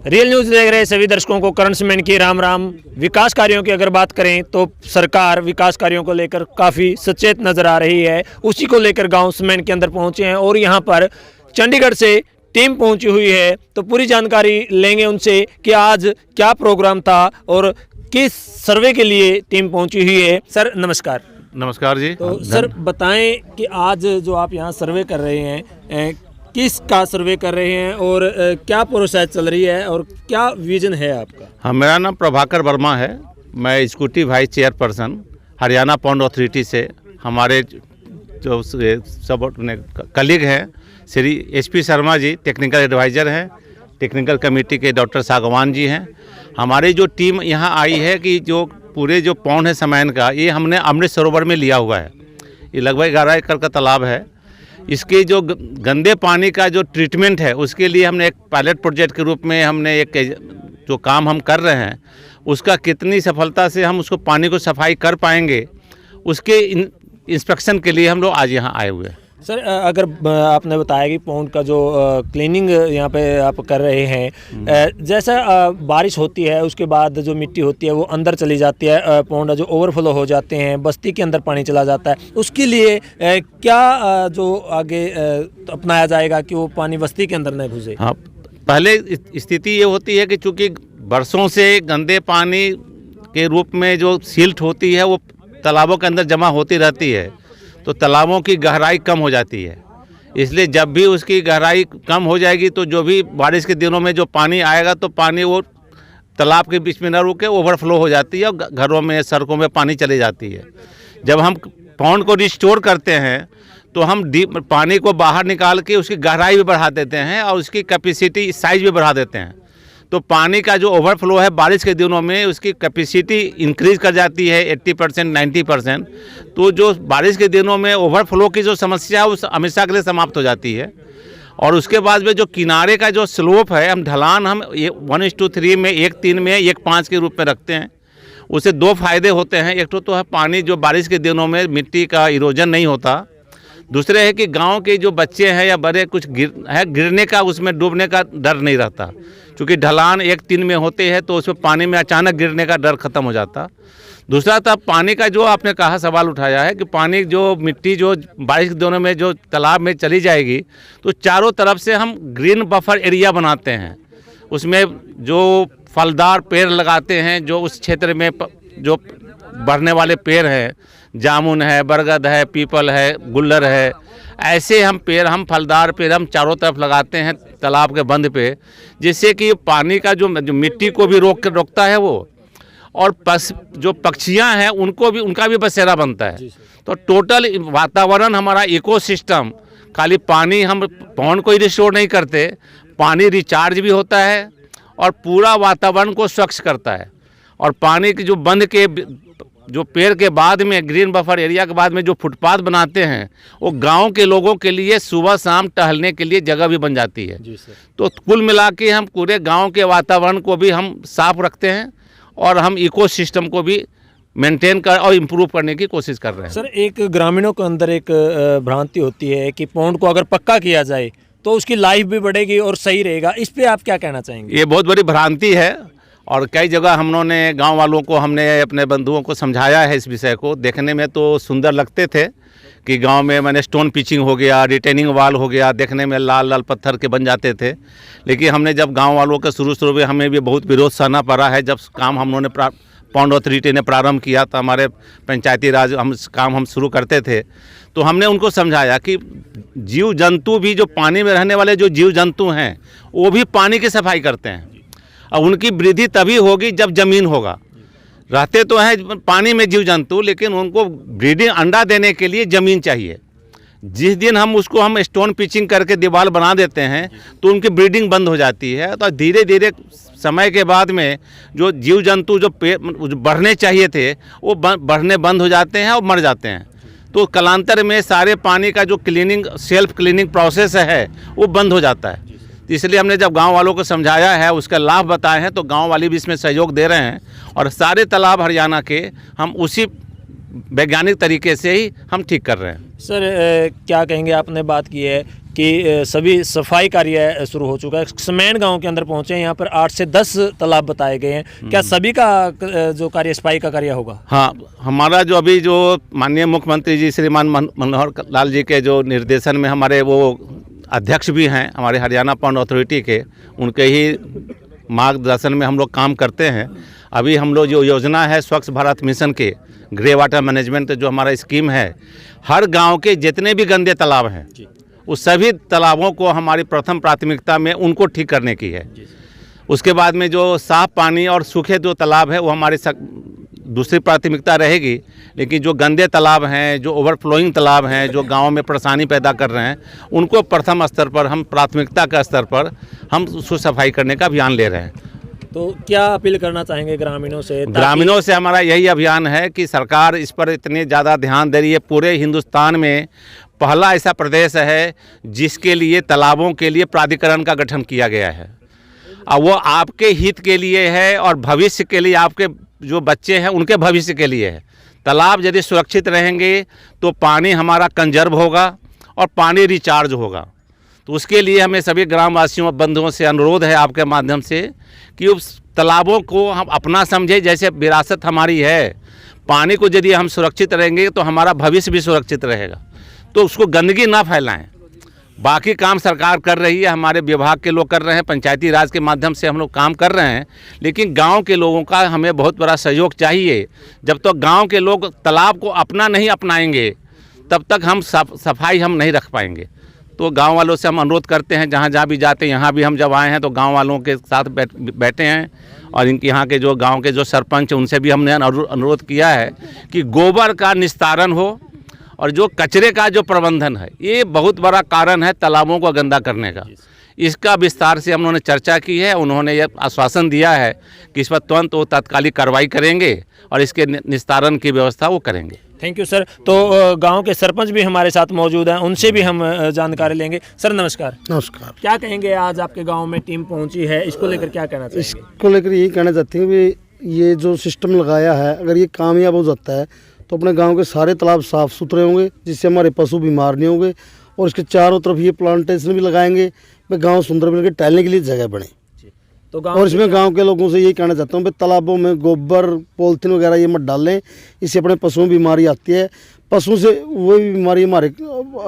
Real news देख रहे सभी दर्शकों को करण सीमेंट की राम राम। विकास कार्यों की अगर बात करें तो सरकार विकास कार्यों को लेकर काफ़ी सचेत नज़र आ रही है। उसी को लेकर गांव सीमेंट के अंदर पहुंचे हैं और यहां पर चंडीगढ़ से टीम पहुंची हुई है। तो पूरी जानकारी लेंगे उनसे कि आज क्या प्रोग्राम था और किस सर्वे के लिए टीम पहुँची हुई है। सर नमस्कार। नमस्कार जी। तो सर बताएं कि आज जो आप यहाँ सर्वे कर रहे हैं किस का सर्वे कर रहे हैं और क्या प्रोसेस चल रही है और क्या विजन है आपका? हाँ, मेरा नाम प्रभाकर वर्मा है। मैं executive vice chairperson Haryana pond authority से। हमारे जो सब कलीग हैं Shri SP Sharma ji technical adviser हैं, टेक्निकल कमेटी के डॉक्टर सागवान जी हैं। हमारी जो टीम यहाँ आई है कि जो पूरे जो पौंड है समैन का, ये हमने अमृत सरोवर में लिया हुआ है। ये लगभग 11 एकड़ का तालाब है। इसके जो गंदे पानी का जो ट्रीटमेंट है उसके लिए हमने एक पायलट प्रोजेक्ट के रूप में हमने एक जो काम हम कर रहे हैं उसका कितनी सफलता से हम उसको पानी को सफाई कर पाएंगे उसके इंस्पेक्शन के लिए हम लोग आज यहाँ आए हुए हैं। सर अगर आपने बताया कि पौंड का जो क्लीनिंग यहाँ पे आप कर रहे हैं, जैसा बारिश होती है उसके बाद जो मिट्टी होती है वो अंदर चली जाती है, पौंड जो ओवरफ्लो हो जाते हैं, बस्ती के अंदर पानी चला जाता है, उसके लिए क्या जो आगे अपनाया जाएगा कि वो पानी बस्ती के अंदर न घुसे? हाँ, पहले स्थिति ये होती है कि चूँकि बरसों से गंदे पानी के रूप में जो सिल्ट होती है वो तालाबों के अंदर जमा होती रहती है, तो तालाबों की गहराई कम हो जाती है। इसलिए जब भी उसकी गहराई कम हो जाएगी तो जो भी बारिश के दिनों में जो पानी आएगा तो पानी वो तालाब के बीच में न रुके ओवरफ्लो हो जाती है और घरों में सड़कों में पानी चली जाती है। जब हम पौंड को रिस्टोर करते हैं तो हम डीप पानी को बाहर निकाल के उसकी गहराई भी बढ़ा देते हैं और उसकी कैपेसिटी साइज भी बढ़ा देते हैं। तो पानी का जो ओवरफ्लो है बारिश के दिनों में उसकी कैपेसिटी इंक्रीज कर जाती है 80% 90%। तो जो बारिश के दिनों में ओवरफ्लो की जो समस्या है वो हमेशा के लिए समाप्त हो जाती है। और उसके बाद में जो किनारे का जो स्लोप है हम ढलान हम 1:3 में 1:3 में 1:5 के रूप में रखते हैं। उससे दो फायदे होते हैं। एक तो है पानी जो बारिश के दिनों में मिट्टी का इरोजन नहीं होता, दूसरे है कि गांव के जो बच्चे हैं या बड़े कुछ गिरने का उसमें डूबने का डर नहीं रहता। क्योंकि ढलान 1:3 में होते हैं तो उसमें पानी में अचानक गिरने का डर खत्म हो जाता। दूसरा था पानी का जो आपने कहा सवाल उठाया है कि पानी जो मिट्टी जो बारिश के दिनों में जो तालाब में चली जाएगी तो चारों तरफ से हम ग्रीन बफर एरिया बनाते हैं। उसमें जो फलदार पेड़ लगाते हैं, जो उस क्षेत्र में जो बढ़ने वाले पेड़ हैं, जामुन है, बरगद है, पीपल है, गुल्लर है, ऐसे हम पेड़ हम फलदार पेड़ हम चारों तरफ लगाते हैं तालाब के बंद पे, जिससे कि पानी का जो मिट्टी को भी रोकता है वो, और जो पक्षियां हैं उनको भी उनका भी बसेरा बनता है। तो टोटल वातावरण हमारा इकोसिस्टम, खाली पानी हम पौंड को ही रिस्टोर नहीं करते, पानी रिचार्ज भी होता है और पूरा वातावरण को स्वच्छ करता है। और पानी की जो बंद के जो पेड़ के बाद में ग्रीन बफर एरिया के बाद में जो फुटपाथ बनाते हैं वो गांव के लोगों के लिए सुबह शाम टहलने के लिए जगह भी बन जाती है। तो कुल मिला के हम पूरे गांव के वातावरण को भी हम साफ रखते हैं और हम इकोसिस्टम को भी मेंटेन कर और इम्प्रूव करने की कोशिश कर रहे हैं। सर एक ग्रामीणों के अंदर एक भ्रांति होती है कि पौंड को अगर पक्का किया जाए तो उसकी लाइफ भी बढ़ेगी और सही रहेगा, इस पर आप क्या कहना चाहेंगे? ये बहुत बड़ी भ्रांति है और कई जगह हमने गांव वालों को हमने अपने बंधुओं को समझाया है इस विषय को। देखने में तो सुंदर लगते थे कि गांव में मैंने स्टोन पिचिंग हो गया, रिटेनिंग वाल हो गया, देखने में लाल लाल पत्थर के बन जाते थे। लेकिन हमने जब गांव वालों के शुरू में हमें भी बहुत विरोध सहना पड़ा है। जब काम हमने पौंड अथॉरिटी ने प्रारंभ किया था, हमारे पंचायती राज हम शुरू करते थे, तो हमने उनको समझाया कि जीव जंतु भी जो पानी में रहने वाले जो जीव जंतु हैं वो भी पानी की सफाई करते हैं। और उनकी वृद्धि तभी होगी जब जमीन होगा। रहते तो हैं पानी में जीव जंतु, लेकिन उनको ब्रीडिंग अंडा देने के लिए ज़मीन चाहिए। जिस दिन हम स्टोन पिचिंग करके दीवार बना देते हैं तो उनकी ब्रीडिंग बंद हो जाती है। तो धीरे धीरे समय के बाद में जो जीव जंतु जो बढ़ने चाहिए थे वो बढ़ने बंद हो जाते हैं और मर जाते हैं। तो कालांतर में सारे पानी का जो क्लीनिंग सेल्फ क्लीनिंग प्रोसेस है वो बंद हो जाता है। इसलिए हमने जब गांव वालों को समझाया है, उसका लाभ बताए हैं, तो गांव वाले भी इसमें सहयोग दे रहे हैं और सारे तालाब हरियाणा के हम उसी वैज्ञानिक तरीके से ही हम ठीक कर रहे हैं। सर क्या कहेंगे, आपने बात की है कि सभी सफाई कार्य शुरू हो चुका है। स्मैन गांव के अंदर पहुंचे हैं, यहाँ पर 8 से 10 तालाब बताए गए हैं। क्या सभी का जो कार्य सफाई का कार्य होगा? हाँ, हमारा जो अभी जो माननीय मुख्यमंत्री जी श्रीमान मनोहर लाल जी के जो निर्देशन में हमारे वो अध्यक्ष भी हैं हमारे हरियाणा पॉन्ड अथॉरिटी के, उनके ही मार्गदर्शन में हम लोग काम करते हैं। अभी हम लोग जो योजना है स्वच्छ भारत मिशन के ग्रे वाटर मैनेजमेंट जो हमारा स्कीम है, हर गांव के जितने भी गंदे तालाब हैं उस सभी तालाबों को हमारी प्रथम प्राथमिकता में उनको ठीक करने की है। उसके बाद में जो साफ पानी और सूखे जो तालाब है वो हमारी दूसरी प्राथमिकता रहेगी। लेकिन जो गंदे तालाब हैं, जो ओवरफ्लोइंग तालाब हैं, जो गांव में परेशानी पैदा कर रहे हैं, उनको प्रथम स्तर पर हम प्राथमिकता का स्तर पर हम उसको सफाई करने का अभियान ले रहे हैं। तो क्या अपील करना चाहेंगे ग्रामीणों से? ग्रामीणों से हमारा यही अभियान है कि सरकार इस पर इतने ज़्यादा ध्यान दे रही है। पूरे हिंदुस्तान में पहला ऐसा प्रदेश है जिसके लिए तालाबों के लिए प्राधिकरण का गठन किया गया है। और वो आपके हित के लिए है और भविष्य के लिए, आपके जो बच्चे हैं उनके भविष्य के लिए है। तालाब यदि सुरक्षित रहेंगे तो पानी हमारा कंजर्व होगा और पानी रिचार्ज होगा। तो उसके लिए हमें सभी ग्रामवासियों और बंधुओं से अनुरोध है आपके माध्यम से कि उस तालाबों को हम अपना समझें, जैसे विरासत हमारी है। पानी को यदि हम सुरक्षित रहेंगे तो हमारा भविष्य भी सुरक्षित रहेगा। तो उसको गंदगी ना फैलाएं। बाकी काम सरकार कर रही है, हमारे विभाग के लोग कर रहे हैं, पंचायती राज के माध्यम से हम लोग काम कर रहे हैं। लेकिन गांव के लोगों का हमें बहुत बड़ा सहयोग चाहिए। जब तक गांव के लोग तालाब को अपना नहीं अपनाएंगे तब तक हम सफाई हम नहीं रख पाएंगे। तो गांव वालों से हम अनुरोध करते हैं, जहाँ जहाँ भी जाते हैं, यहाँ भी हम जब आए हैं तो गांव वालों के साथ बैठे हैं और इनके यहाँ के जो गांव के जो सरपंच उनसे भी हमने अनुरोध किया है कि गोबर का निस्तारण हो और जो कचरे का जो प्रबंधन है, ये बहुत बड़ा कारण है तालाबों को गंदा करने का। इसका विस्तार से हम लोगों ने चर्चा की है। उन्होंने ये आश्वासन दिया है कि इस पर तुरंत वो तात्कालिक कार्रवाई करेंगे और इसके निस्तारण की व्यवस्था वो करेंगे। Thank you sir. तो गांव के सरपंच भी हमारे साथ मौजूद हैं, उनसे भी हम जानकारी लेंगे। सर नमस्कार। नमस्कार। क्या कहेंगे, आज आपके गांव में टीम पहुंची है, इसको लेकर क्या कहना चाहिए? इसको लेकर यही कहना चाहते हैं कि ये जो सिस्टम लगाया है, अगर ये कामयाब हो जाता है तो अपने गांव के सारे तालाब साफ़ सुथरे होंगे, जिससे हमारे पशु बीमार नहीं होंगे। और इसके चारों तरफ ये प्लांटेशन भी लगाएंगे, गांव सुंदर बन के टहलने के लिए जगह बने। तो और इसमें गांव के लोगों से यही कहना चाहता हूँ, तालाबों में गोबर पॉलीथीन वगैरह ये मत डालें, इससे अपने पशुओं में बीमारी आती है। पशु से वही बीमारी हमारे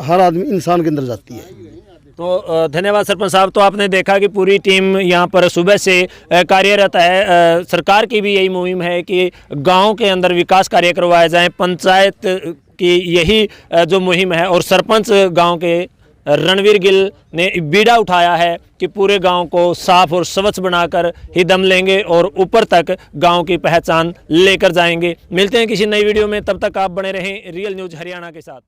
हर आदमी इंसान के अंदर जाती है। तो धन्यवाद सरपंच साहब। तो आपने देखा कि पूरी टीम यहाँ पर सुबह से कार्यरत है। सरकार की भी यही मुहिम है कि गांव के अंदर विकास कार्य करवाए जाएं। पंचायत की यही जो मुहिम है और सरपंच गांव के रणवीर गिल ने बीड़ा उठाया है कि पूरे गांव को साफ और स्वच्छ बनाकर ही दम लेंगे और ऊपर तक गांव की पहचान लेकर जाएंगे। मिलते हैं किसी नई वीडियो में, तब तक आप बने रहें रियल न्यूज़ हरियाणा के साथ।